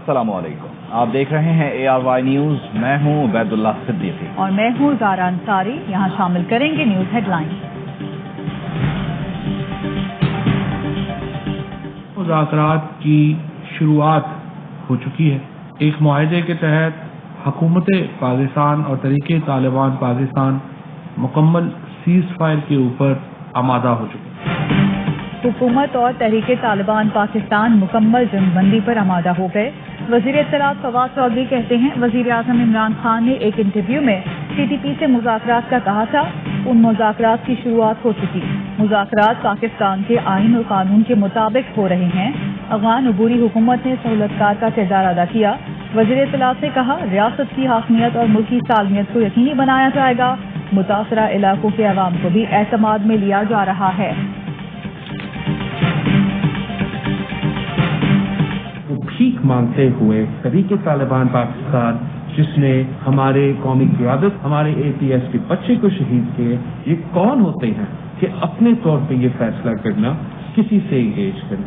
अस्सलाम वालेकुम, आप देख रहे हैं ARY न्यूज़। मैं हूं उबैदुल्लाह सिद्दीकी और मैं हूं ज़ारा अंसारी। यहाँ शामिल करेंगे न्यूज़ हेडलाइन। मुज़ाकरात की शुरुआत हो चुकी है। एक मुआहदे के तहत हुकूमत पाकिस्तान और तहरीक तालिबान पाकिस्तान मुकम्मल सीज़ फायर के ऊपर आमादा हो चुकी है। हुकूमत और तहरीक तालिबान पाकिस्तान मुकम्मल जंगबंदी पर आमादा हो गए। वज़ीर इत्तलात फवाद चौधरी कहते हैं, वज़ीर आज़म इमरान खान ने एक इंटरव्यू में TTP से मुज़ाकरात का कहा था। उन मुज़ाकरात की शुरुआत हो चुकी। मुज़ाकरात पाकिस्तान के आईन और कानून के मुताबिक हो रहे हैं। अफ़गान अबूरी हुकूमत ने सहूलतकार का किरदार अदा किया। वज़ीर इत्तलात ने कहा, रियासत की हाकमियत और मुल्की सालमियत को यकीनी बनाया जाएगा। मुतासरा इलाकों के अवाम को भी एतमाद में लिया जा रहा है। भीख मांगते हुए तहरीक तालिबान पाकिस्तान, जिसने हमारे कौमी क़यादत, हमारे APS के बच्चे को शहीद किए, ये कौन होते हैं कि अपने तौर पे ये फैसला करना किसी से इंगेज करें?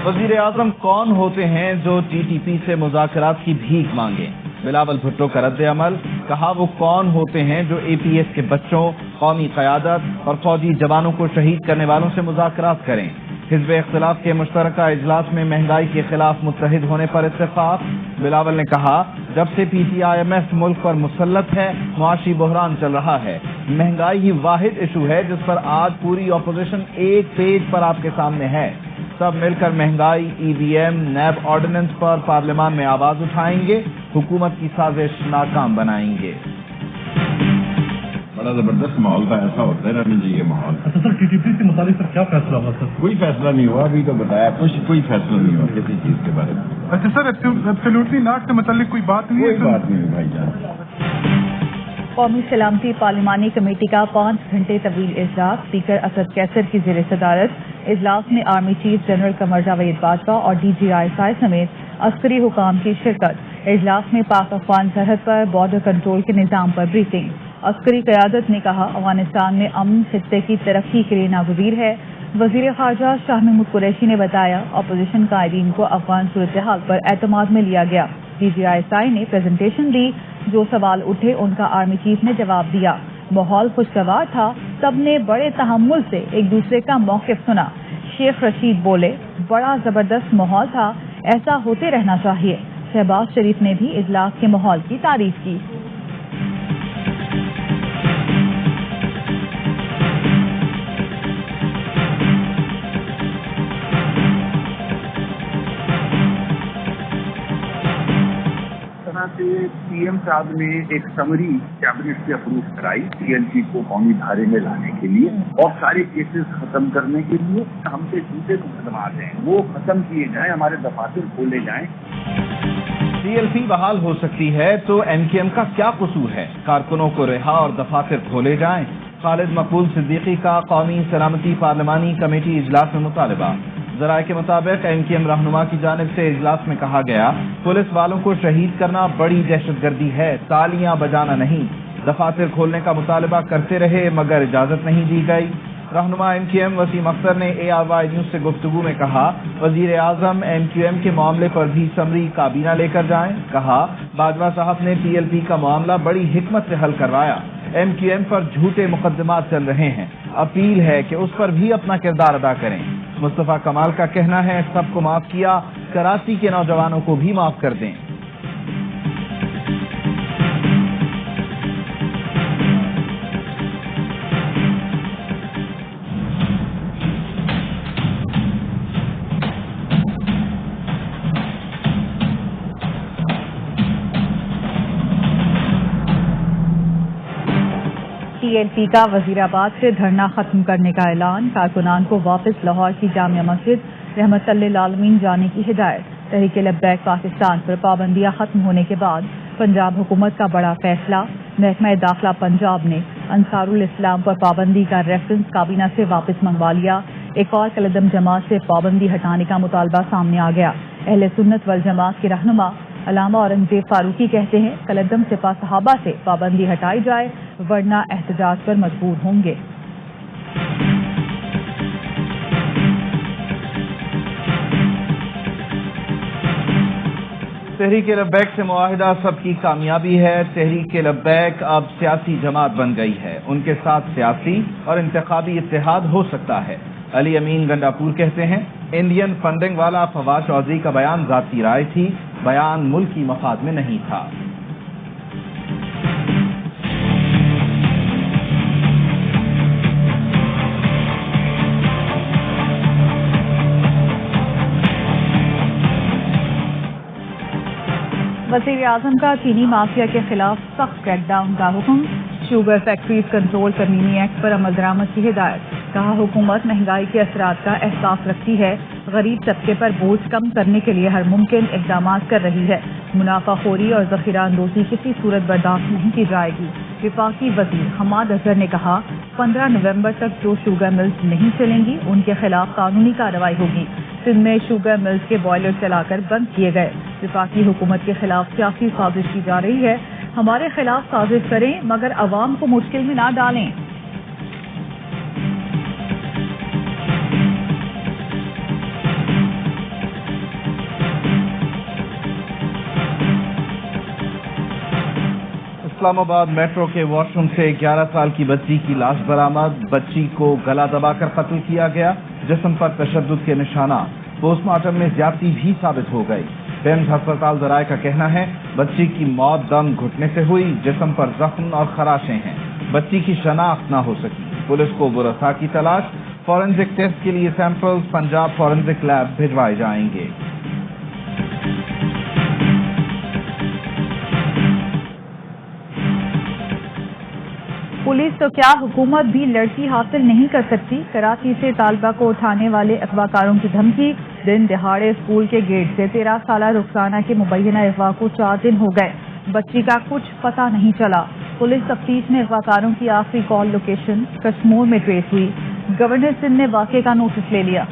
वज़ीर आज़म कौन होते हैं जो TTP से मुज़ाकरात की भीख मांगे? बिलावल भुट्टो का रद्द अमल। कहा, वो कौन होते हैं जो APS के बच्चों, कौमी क़यादत और फौजी जवानों को शहीद करने वालों से मुज़ाकरात करें? हिज़्ब इख्तिलाफ के मुश्तरका इजलास में महंगाई के खिलाफ मुत्तहिद होने पर इत्तेफाक। बिलावल ने कहा, जब से PTIMS मुल्क पर मुसल्लत है, मुआशी बहरान चल रहा है। महंगाई ही वाहिद इशू है जिस पर आज पूरी अपोजिशन एक पेज पर आपके सामने है। सब मिलकर महंगाई, EVM, NAB ऑर्डिनेंस पर पार्लियामान में आवाज उठाएंगे, हुकूमत की साजिश नाकाम बनाएंगे। बड़ा जबरदस्त माहौल था, ऐसा होता है रहना चाहिए माहौल। अच्छा सर, TTP से मुतालिक सर क्या फैसला हुआ सर? कोई फैसला नहीं हुआ, अभी तो बताया कोई फैसला नहीं हुआ किसी चीज के बारे में। अच्छा सर, एब्सोल्युटली नॉट से मुतालिक कोई बात नहीं है? कोई बात नहीं है भाईजान। कौमी सलामती पार्लिमानी कमेटी का 5 घंटे तवील इजलास। स्पीकर असद कैसर की ज़ेर सदारत। इजलास में army chief general Qamar Javed Bajwa और DG ISI समेत अस्करी हुकाम की शिरकत। इजलास में पाक अफगान सरहद पर बॉर्डर कंट्रोल के निज़ाम पर ब्रीफिंग। अस्करी क़यादत ने कहा, अफगानिस्तान में अमन खित्ते की तरक्की के लिए नागज़ीर है। वज़ीर ख़ारजा शाह महमूद कुरैशी ने बताया, अपोजिशन कायदीन को अफगान सूरत हाल पर एतमाद में लिया गया। DG ISI ने प्रेजेंटेशन दी। जो सवाल उठे उनका आर्मी चीफ ने जवाब दिया। माहौल खुशगवार था, सबने बड़े तहम्मुल से एक दूसरे का मौक़िफ़ सुना। शेख रशीद बोले, बड़ा ज़बरदस्त माहौल था, ऐसा होते रहना चाहिए। शहबाज शरीफ ने भी इजलास के माहौल की तारीफ की। PM साहब ने एक समरी कैबिनेट से अप्रूव कराई TLP को कौमी धारे में लाने के लिए और सारे केसेस खत्म करने के लिए। हम पे दूसरे मुकदमात हैं, वो खत्म किए जाएं, हमारे दफातर खोले जाएं। TLP बहाल हो सकती है तो MKM का क्या कसूर है? कारकुनों को रिहा और दफातर खोले जाएं। खालिद मकबूल सिद्दीकी का कौमी सलामती पार्लिमानी कमेटी इजलास में मुतालबा। ज़राए के मुताबिक MKM रहनुमा की जानिब से इजलास में कहा गया, पुलिस वालों को शहीद करना बड़ी दहशतगर्दी है, तालियां बजाना नहीं। दफातर खोलने का मुतालबा करते रहे मगर इजाजत नहीं दी गई। रहनुमा MKM वसीम अख्तर ने ARY न्यूज़ से गुफ्तगू में कहा, वज़ीर आज़म MQM के मामले पर भी समरी काबीना लेकर जाएं। कहा, बाजवा साहब ने TLP का मामला बड़ी हिकमत से हल करवाया। MQM पर झूठे मुकदमात चल रहे हैं, अपील है कि उस पर भी अपना किरदार अदा करें। मुस्तफ़ा कमाल का कहना है, सबको माफ किया, कराची के नौजवानों को भी माफ कर दें। TLP का वजीराबाद से धरना खत्म करने का ऐलान। कारकुनान को वापस लाहौर की जामिया मस्जिद रहमतुल्लिल आलमीन जाने की हिदायत। तहरीक लब्बैक पाकिस्तान पर पाबंदियां खत्म होने के बाद पंजाब हुकूमत का बड़ा फैसला। महकमा दाखिला पंजाब ने अंसारुल इस्लाम पर पाबंदी का रेफरेंस काबीना से वापस मंगवा लिया। एक और कलदम जमात से पाबंदी हटाने का मुतालबा सामने आ गया। अहले सुन्नत वल जमात के रहनुमा अलामा औरंगजेब फारूकी कहते हैं, कलदम सिपा सहाबा से पाबंदी हटाई जाए वरना एहतजाज पर मजबूर होंगे। तहरीक लब्बैक से मुआहिदा सबकी कामयाबी है। तहरीक लब्बैक अब सियासी जमात बन गई है। उनके साथ सियासी और इंतखाबी इत्तेहाद हो सकता है। अली अमीन गंडापुर कहते हैं, इंडियन फंडिंग वाला फवाद चौधरी का बयान जाती राय थी, बयान मुल्की मफाद में नहीं था। वज़ीर आज़म का चीनी माफिया के खिलाफ सख्त क्रैकडाउन का हुक्म। शुगर फैक्ट्रीज कंट्रोल कमीनी एक्ट पर अमल दरामद की हिदायत। कहा, हुकूमत महंगाई के असरात का एहसास रखती है, गरीब तबके पर बोझ कम करने के लिए हर मुमकिन इकदाम कर रही है। मुनाफाखोरी और ज़ख़ीरा अंदोज़ी किसी सूरत बर्दाश्त नहीं की जाएगी। विफाकी वज़ीर हमाद अज़हर ने कहा, 15 नवंबर तक जो शुगर मिल्स नहीं चलेंगी उनके खिलाफ कानूनी कार्रवाई होगी। सिंध में शुगर मिल्स के बॉयलर चलाकर बंद किए गए। विफाकी हुकूमत के खिलाफ सियासी साजिश की जा रही है। हमारे खिलाफ साजिश करें मगर अवाम को मुश्किल में ना डालें। इस्लामाबाद मेट्रो के वॉशरूम से 11 साल की बच्ची की लाश बरामद। बच्ची को गला दबाकर कत्ल किया गया। जिस्म पर तशद्दुद के निशानात पोस्टमार्टम में ज्यादती भी साबित हो गई। बेम्स अस्पताल ज़राए का कहना है, बच्ची की मौत दम घुटने से हुई। जिस्म पर जख्म और खराशें हैं। बच्ची की शनाख्त न हो सकी। पुलिस को बुरसा की तलाश। फॉरेंसिक टेस्ट के लिए सैंपल्स पंजाब फॉरेंसिक लैब भिजवाए जाएंगे। पुलिस तो क्या हुकूमत भी लड़की हासिल नहीं कर सकती। कराची से तालबा को उठाने वाले अगवाकारों की धमकी। दिन दिहाड़े स्कूल के गेट से 13 साला रुखसाना के मुबैना अगवा को 4 दिन हो गए। बच्ची का कुछ पता नहीं चला। पुलिस तफ्तीश में अगवाकारों की आखिरी कॉल लोकेशन कश्मोर में ट्रेस हुई। गवर्नर सिंध ने वाक़े का नोटिस ले लिया।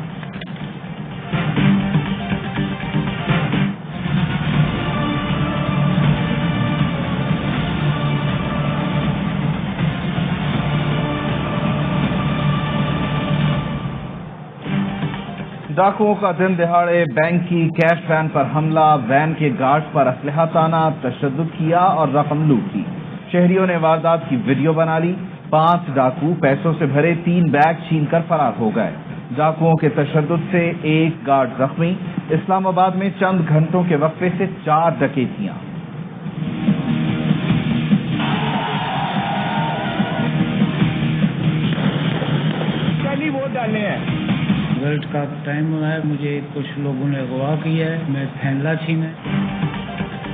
डाकुओं का दिन दिहाड़े बैंक की कैश वैन पर हमला। वैन के गार्ड पर असलहा ताना, तशद्दुद किया और रकम लूट की। शहरियों ने वारदात की वीडियो बना ली। 5 डाकू पैसों से भरे 3 बैग छीनकर फरार हो गए। डाकुओं के तशद्दुद से 1 गार्ड जख्मी। इस्लामाबाद में चंद घंटों के वक्फे से 4 डकैतियां। कल वोट डालने हैं। रिजल्ट का टाइम हुआ है, मुझे कुछ लोगों ने अगवा किया है, मैं फैसला छीना है।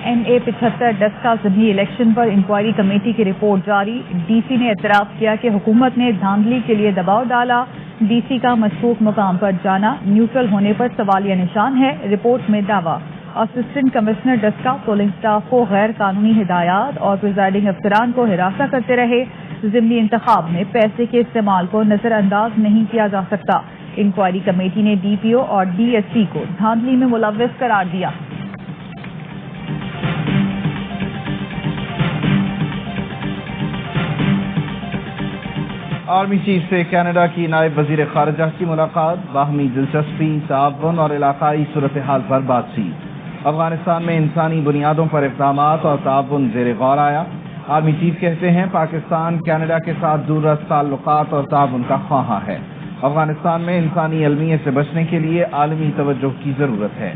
NA 75 डस्का ज़मीनी इलेक्शन पर इंक्वायरी कमेटी की रिपोर्ट जारी। DC ने एतराफ़ किया कि हुकूमत ने धांधली के लिए दबाव डाला। DC का मशकूक मुकाम पर जाना न्यूट्रल होने पर सवालिया निशान है। रिपोर्ट में दावा। Assistant commissioner Daska polling staff को गैर कानूनी हिदायत और प्रिजाइडिंग अफसरान को हिरासा करते रहे। ज़िमनी इंतखाब में पैसे के इस्तेमाल को नजरअंदाज नहीं किया जा सकता। इंक्वायरी कमेटी ने DPO और DSP को धांधली में मुलव्विस करार दिया। आर्मी चीफ से कनाडा की नायब वजीर खारजा की मुलाकात। बाहमी दिलचस्पी, ताउन और इलाकाई सूरत हाल पर बातचीत। अफगानिस्तान में इंसानी बुनियादों पर इक़दामात और ताउन ज़ेर गौर आया। आर्मी चीफ कहते हैं, पाकिस्तान कनाडा के साथ दूरदराज ताल्लुकात और ताउन का ख्वाहां है। अफगानिस्तान में इंसानी अलमियत से बचने के लिए आलमी तवज्जो की जरूरत है।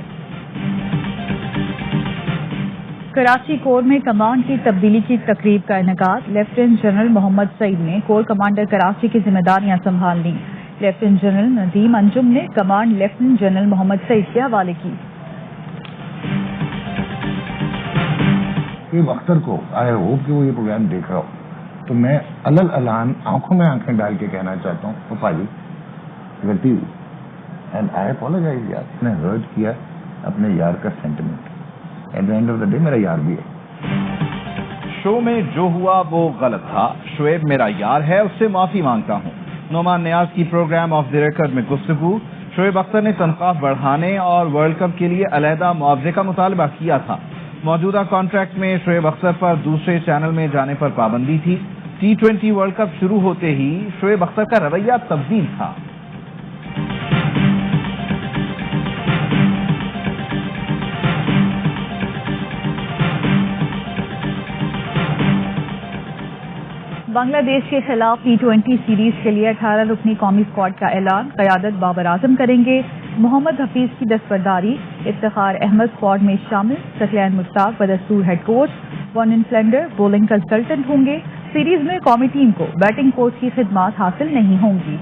कराची कोर में कमांड की तब्दीली की तकरीब का इनेकाद। लेफ्टिनेंट जनरल मोहम्मद सईद ने कोर कमांडर कराची की जिम्मेदारियां संभाल ली। लेफ्टिनेंट जनरल नदीम अंजुम ने command lieutenant general Mohammad Saeed के हवाले की। अख्तर को आई होप कि वो ये प्रोग्राम देख रहा हो, तो मैं अलल अलान आंखों में आंखें डाल के कहना चाहता हूँ, वफाजी गलती हुई एंड आई अपोलोजाइज यार। मैंने हर्ट किया अपने यार का sentiment. At the end of the day मेरा यार भी है। शो में जो हुआ वो गलत था। शुएब मेरा यार है, उससे माफी मांगता हूँ। नोमान नियाज की प्रोग्राम ऑफ द रिकॉर्ड में गुफ्तगू। शुएब अख्तर ने तनख्वाह बढ़ाने और वर्ल्ड कप के लिए अलहदा मुआवजे का मुतालबा किया था। मौजूदा कॉन्ट्रैक्ट में शुएब अख्तर पर दूसरे चैनल में जाने पर पाबंदी थी। T20 वर्ल्ड कप शुरू होते ही शुएब अख्तर का रवैया तब्दील था। बांग्लादेश के खिलाफ T20 सीरीज के लिए 18 रुकनी कौमी स्क्वाड का ऐलान। क़यादत बाबर आजम करेंगे। मोहम्मद हफीज की दस्तबरदारी। इफ्तिखार अहमद स्क्वाड में शामिल। सकलैन मुश्ताक बदस्तूर head coach. Vernon Philander bowling consultant होंगे। सीरीज में कौमी टीम को बैटिंग कोच की खिदमात हासिल नहीं होंगी।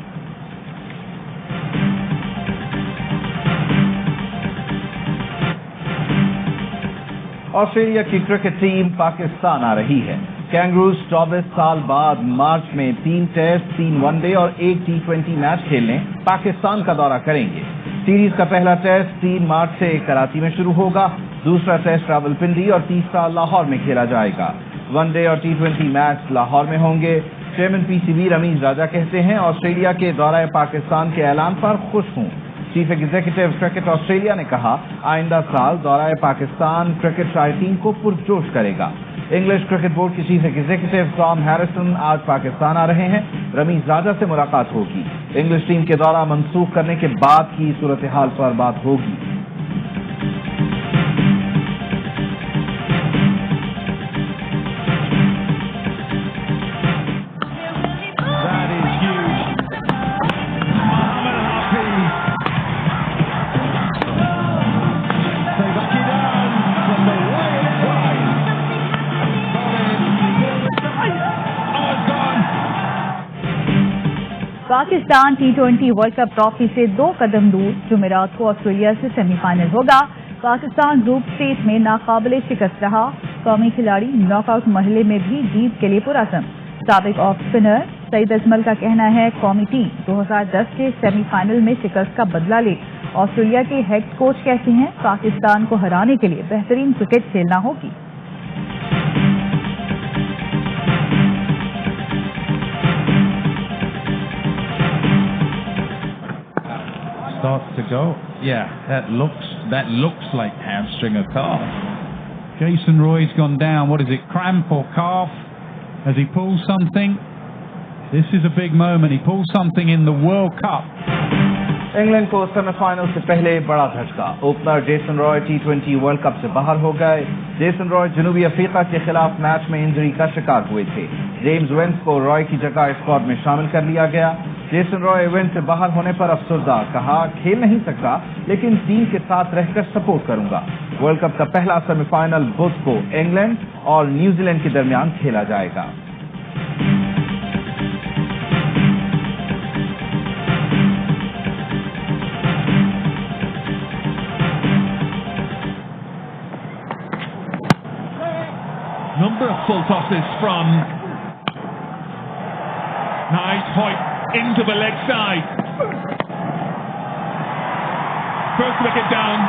ऑस्ट्रेलिया की क्रिकेट टीम पाकिस्तान आ रही है। कैंगरूज 24 साल बाद मार्च में 3 टेस्ट, 3 वनडे और 1 T20 मैच खेलने पाकिस्तान का दौरा करेंगे। सीरीज का पहला टेस्ट 3 मार्च से कराची में शुरू होगा, दूसरा टेस्ट रावलपिंडी और तीसरा लाहौर में खेला जाएगा। वनडे और T20 मैच लाहौर में होंगे। चेयरमैन PCB रमीज राजा कहते हैं, ऑस्ट्रेलिया के दौरा पाकिस्तान के ऐलान पर खुश हूं। चीफ एग्जीक्यूटिव क्रिकेट ऑस्ट्रेलिया ने कहा, आइंदा साल दौरा पाकिस्तान क्रिकेट ट्राई टीम को पुरजोश करेगा। इंग्लिश क्रिकेट बोर्ड के चीफ एग्जीक्यूटिव टॉम हैरिसन आज पाकिस्तान आ रहे हैं। रमीज राजा से मुलाकात होगी। इंग्लिश टीम के दौरा मंसूख करने के बाद की सूरत हाल पर बात होगी। Pakistan T20 world cup trophy से 2 कदम दूर। जुमेरात को ऑस्ट्रेलिया से सेमीफाइनल होगा। पाकिस्तान ग्रुप स्टेज में नाकाबिले शिकस्त रहा। कौमी खिलाड़ी नॉकआउट मरहले में भी जीत के लिए पुरअज़म। साबिक ऑफ स्पिनर सईद अजमल का कहना है, कौमी टीम 2010 के सेमीफाइनल में शिकस्त का बदला ले। ऑस्ट्रेलिया के हेड कोच कहते हैं, पाकिस्तान को हराने के लिए बेहतरीन क्रिकेट खेलना होगी। Starts to go. Yeah, that looks like hamstring or calf. Jason Roy's gone down. What is it, cramp or calf? Has he pulled something? This is a big moment. He pulled something in the World Cup. England को semifinal से पहले बड़ा झटका। Opener Jason Roy T20 world cup से बाहर हो गए। Jason Roy जनूबी अफ्रीका के खिलाफ मैच में इंजरी का शिकार हुए थे। जेम्स वेंस को रॉय की जगह स्क्वाड में शामिल कर लिया गया। जेसन रॉय इवेंट से बाहर होने पर अफसरदा, कहा खेल नहीं सकता लेकिन टीम के साथ रहकर सपोर्ट करूंगा। वर्ल्ड कप का पहला सेमीफाइनल बुध को इंग्लैंड और न्यूजीलैंड के दरमियान खेला जाएगा। Number of full tosses from nice point into the leg side. First wicket down.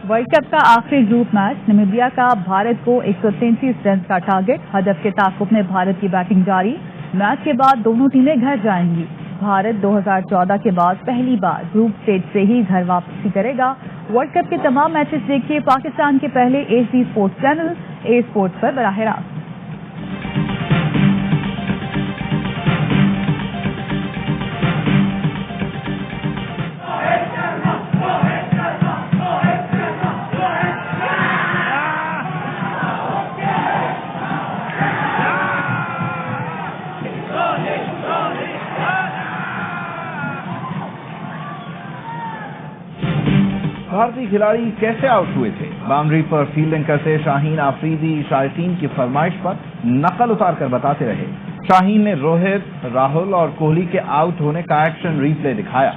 World cup का आखिरी ग्रुप मैच। नामीबिया का भारत को 133 रन का टारगेट। हदफ के ताक़ुब में भारत की बैटिंग जारी। मैच के बाद दोनों टीमें घर जाएंगी। भारत 2014 के बाद पहली बार ग्रुप स्टेज से ही घर वापसी करेगा। वर्ल्ड कप के तमाम मैचेस देखिए पाकिस्तान के पहले HD sports channel A sports पर बराह रास्त। भारतीय खिलाड़ी कैसे आउट हुए थे? बाउंड्री पर फील्डिंग करते शाहीन आफरीदी इशारतीन की फरमाइश पर नकल उतार कर बताते रहे। शाहीन ने रोहित, राहुल और कोहली के आउट होने का एक्शन रीप्ले दिखाया।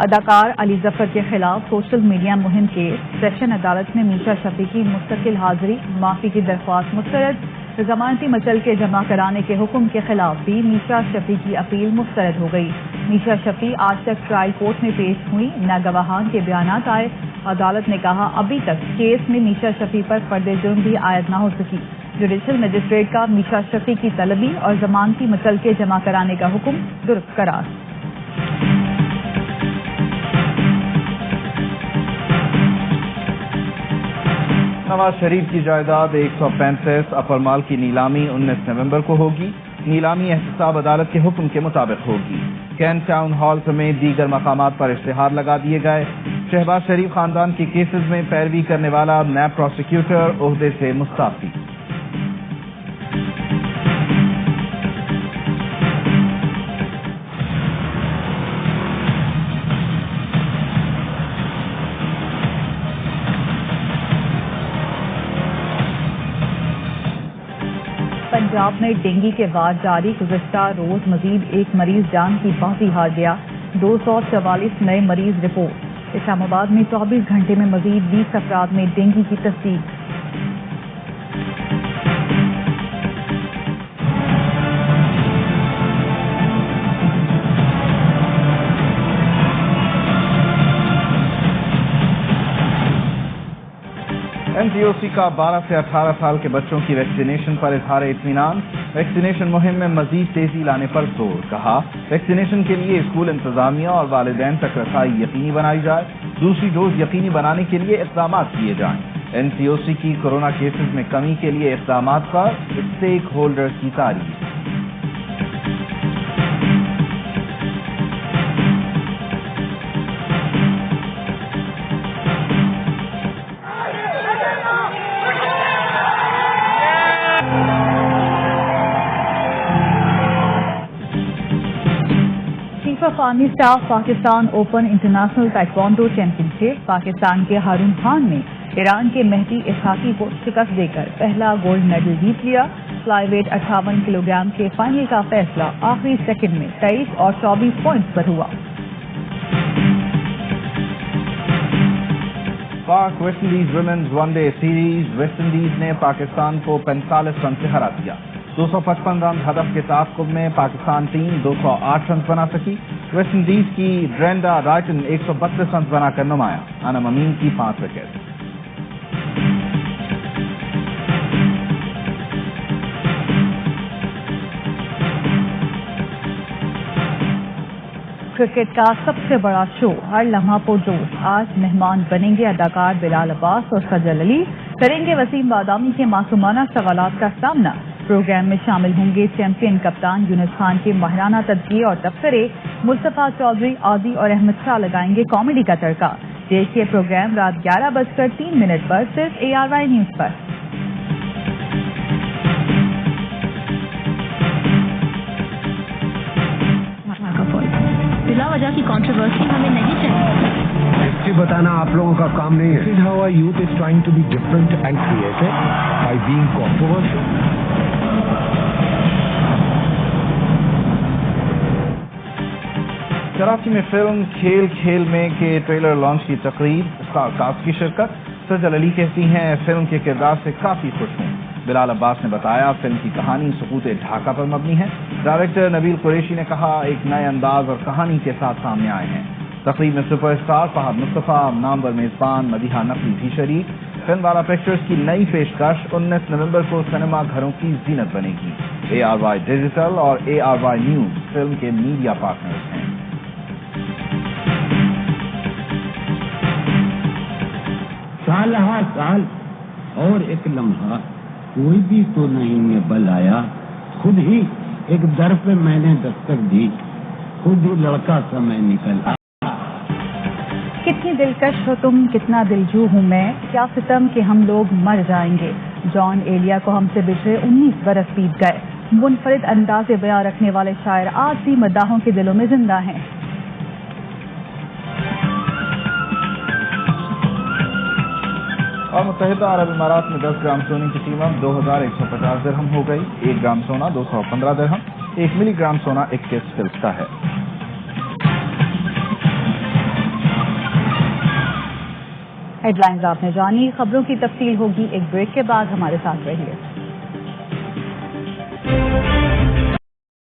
अदाकार अली जफर के खिलाफ सोशल मीडिया मुहिम के सेशन अदालत में मीशा शफी की मुस्तकिल हाजिरी, माफी की दरख्वास्त मुस्तरद। जमानती मचल के जमा कराने के हुक्म के खिलाफ भी मीशा शफी की अपील मुस्तरद हो गई। मीशा शफी आज तक ट्रायल कोर्ट में पेश हुई, न गवाहान के बयानात आए। अदालत ने कहा, अभी तक केस में मीशा शफी पर फर्द जुर्म भी आयद न हो सकी। जुडिशल मजिस्ट्रेट का मीशा शफी की तलबी और जमानती मचल के जमा कराने का हुक्म दुरुस्त करार। نواز شریف کی جائیداد 135 اپر مال کی نیلامی 19 نومبر کو ہوگی. نیلامی احتساب عدالت کے حکم کے مطابق ہوگی. کینٹ ٹاؤن ہال سمیت دیگر مقامات پر اشتہار لگا دیے گئے. شہباز شریف خاندان کے کیسز میں پیروی کرنے والا نیب پروسیکیوٹر عہدے سے مستعفی. پنجاب میں ڈینگی کے وار جاری. گزشتہ روز مزید ایک مریض جان کی بازی ہار گیا. 244 نئے مریض رپورٹ. اسلام آباد میں 24 گھنٹے میں مزید 20 افراد میں ڈینگی کی تصدیق. NTOC کا 12 سے 18 سال کے بچوں کی ویکسینیشن پر اظہار اطمینان. ویکسینیشن مہم میں مزید تیزی لانے پر زور. کہا ویکسینیشن کے لیے اسکول انتظامیہ اور والدین تک رسائی یقینی بنائی جائے. دوسری ڈوز یقینی بنانے کے لیے اقدامات کیے جائیں. NTOC کی کورونا کیسز میں کمی کے لیے اقدامات پر اسٹیک ہولڈرز کی تعریف. Army staff Pakistan open international taekwondo championship. Pakistan کے ہارون خان نے ایران کے مہدی اسحاقی کو شکست دے کر پہلا گولڈ میڈل جیت لیا. فلائی ویٹ 58 کلو گرام کے فائنل کا فیصلہ آخری سیکنڈ میں 23 اور 24 پوائنٹس پر ہوا. پاک West Indies women's one day series. West Indies نے پاکستان کو 45 رن سے ہرا دیا. 255 رن ہدف کے تعاقب میں پاکستان ٹیم 208 رن بنا سکی. ویسٹ انڈیز کی ڈرینڈا رائٹن 132 رن بنا کر نمایاں. انم امین کی 5 وکٹ. کرکٹ کا سب سے بڑا شو ہر لمحہ پرجوش. آج مہمان بنیں گے اداکار بلال عباس اور سجل علی. کریں گے وسیم بادامی کے معصومانہ سوالات کا سامنا. پروگرام میں شامل ہوں گے چیمپئن کپتان یونس خان کے ماہرانہ تجزیے اور تبصرے. مصطفیٰ چودھری، عادی اور احمد شاہ لگائیں گے کامیڈی کا تڑکا. دیکھیے پروگرام رات 11:03 پر صرف ARY نیوز پر. بلا وجہ کی کنٹروورسی ہمیں نہیں چاہیے. بتانا آپ لوگوں کا کام نہیں ہے. This is how our youth is trying to be different and creative by being controversial. Karachi میں فلم کھیل کھیل میں کے ٹریلر لانچ کی تقریب. اسٹار کاسٹ کی شرکت. سجل علی کہتی ہیں فلم کے کردار سے کافی خوش ہوں. بلال عباس نے بتایا فلم کی کہانی سقوط ڈھاکہ پر مبنی ہے. ڈائریکٹر نبیل قریشی نے کہا ایک نئے انداز اور کہانی کے ساتھ سامنے آئے ہیں. تقریب میں سپر اسٹار فہد مصطفیٰ، نامور میزبان مدیحہ نقوی بھی شریک. فلم والا پکچرز کی نئی پیشکش 19 نومبر کو سنیما گھروں کی زینت بنے گی. ARY ڈیجیٹل اور ARY نیوز فلم کے میڈیا پارٹنرز ہیں. سال ہر سال اور ایک لمحہ کوئی بھی تو نہیں میں بل آیا. خود ہی ایک در پہ میں نے دستک دی. خود ہی لڑکا سا میں نکل آیا. کتنی دلکش ہو تم، کتنا دلجو ہوں میں، کیا ستم کہ ہم لوگ مر جائیں گے. جان ایلیا کو ہم سے بچھڑے 19 برس بیت گئے. منفرد انداز بیاں رکھنے والے شاعر آج بھی مداحوں کے دلوں میں زندہ ہیں. اور متحدہ عرب امارات میں 10 گرام سونے کی قیمت 2150 درہم ہو گئی. 1 گرام سونا 215 درہم. 1 ملی گرام سونا 21 فلس کا ہے. ہیڈ لائنز آپ نے جانی. خبروں کی تفصیل ہوگی ایک بریک کے بعد. ہمارے ساتھ رہیے.